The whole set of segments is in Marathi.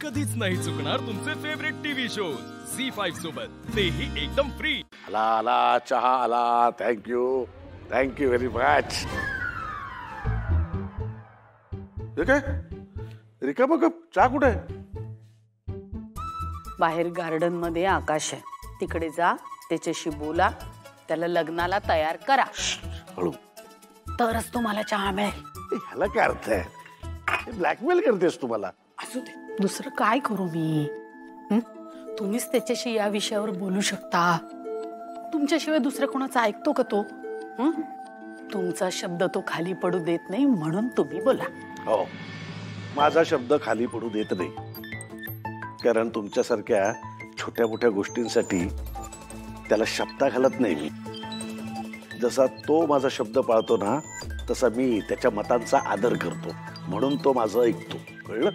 कधीच नाही चुकणार तुमचे फेवरेट टीव्ही शोज झी5 सोबत, तेही एकदम फ्री। आला आला चहा आला, थँक्यू व्हेरी मच। काय रिकामा कप चहा कुठे आहे? बाहेर गार्डन मध्ये आकाश आहे, तिकडे जा, त्याच्याशी बोला, त्याला लग्नाला तयार करा। हळू, तरच तुम्हाला चहा मिळेल। ह्याला काय अर्थ आहे? ब्लॅकमेल करतेस तुम्हाला? असू दे, दुसरं काय करू मी? तुम्हीच त्याच्याशी या विषयावर बोलू शकता। तुमच्याशिवाय दुसरं कोणाचं ऐकतो का तो? तुमचा शब्द तो खाली पडू देत नाही, म्हणून तुम्ही बोला। हो, माझा शब्द खाली पडू देत नाही, कारण तुमच्यासारख्या छोट्या मोठ्या गोष्टींसाठी त्याला शब्द घालत नाही मी। जसा तो माझा शब्द पाळतो ना, तसा मी त्याच्या मतांचा आदर करतो, म्हणून तो माझं ऐकतो, कळलं?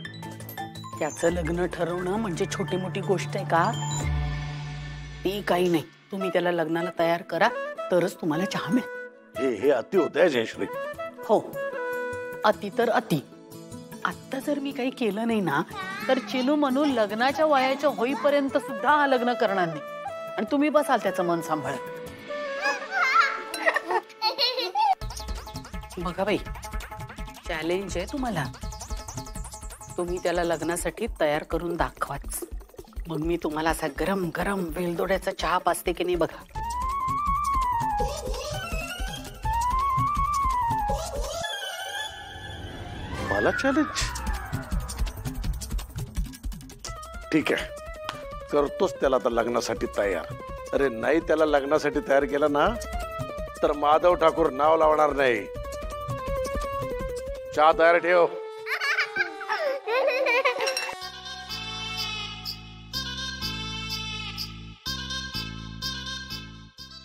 त्याचं लग्न ठरवणं म्हणजे छोटी मोठी गोष्ट आहे का? ती काही नाही, तुम्ही त्याला लग्नाला तयार करा, तरच तुम्हाला चहा मिळेल। हे अति होतंय जयश्री। हो, अति तर अति। आता जर मी काही केलं नाही ना, तर चिनू मनू लग्नाच्या वयाच्या होईपर्यंत सुद्धा हा लग्न करणार नाही, आणि तुम्ही बसाल त्याचं मन सांभाळत। बघा बाई, चॅलेंज आहे तुम्हाला, तुम्ही त्याला लग्नासाठी तयार करून दाखवाच, मग मी तुम्हाला असा गरम गरम वेलदोड्याचा चहा पाजते की नाही बघा। मला चॅलेंज? ठीक आहे, करतोच त्याला आता लग्नासाठी तयार। अरे नाही त्याला लग्नासाठी तयार केलं ना, तर माधव ठाकूर नाव लावणार नाही। चहा तयार ठेव।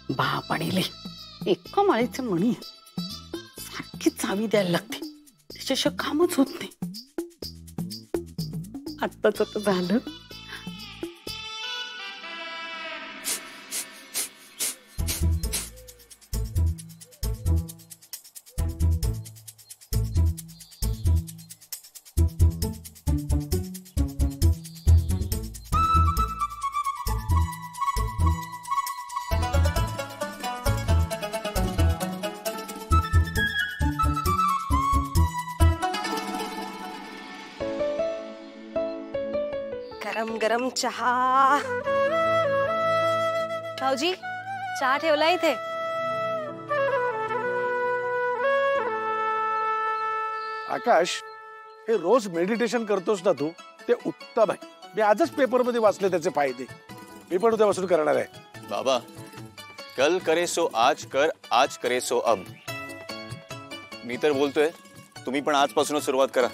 बापाणीले एका माळीचं मणी सारखी चावी द्यायला लागते, त्याच्याशिवाय कामच होत नाही। आत्ताच तर झालं। गरम गरम चहा। भाऊजी, चहा ठेवला इथे। आकाश, हे रोज मेडिटेशन करतोस ना तू, ते उत्तम आहे। मी आजच पेपर मध्ये वाचले त्याचे फायदे, मी पण उद्यापासून करणार आहे। बाबा, कल करे सो आज कर, आज करे सो अब। मी तर बोलतोय, तुम्ही पण आजपासूनच सुरुवात करा।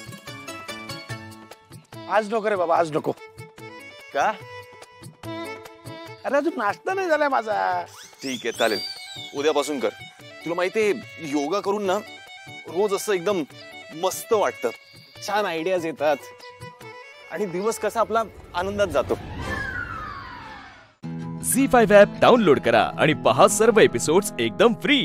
आज नको रे बाबा, आज नको। का? अरे अजून नाश्ता नाही झालाय माझा। ठीक आहे, चालेल, उद्यापासून कर। तुला माहितीये, योगा करून ना रोज असं एकदम मस्त वाटतं, छान आयडियाज येतात, आणि दिवस कसा आपला आनंदात जातो। झी5 ॲप डाउनलोड करा आणि पहा सर्व एपिसोड्स एकदम फ्री।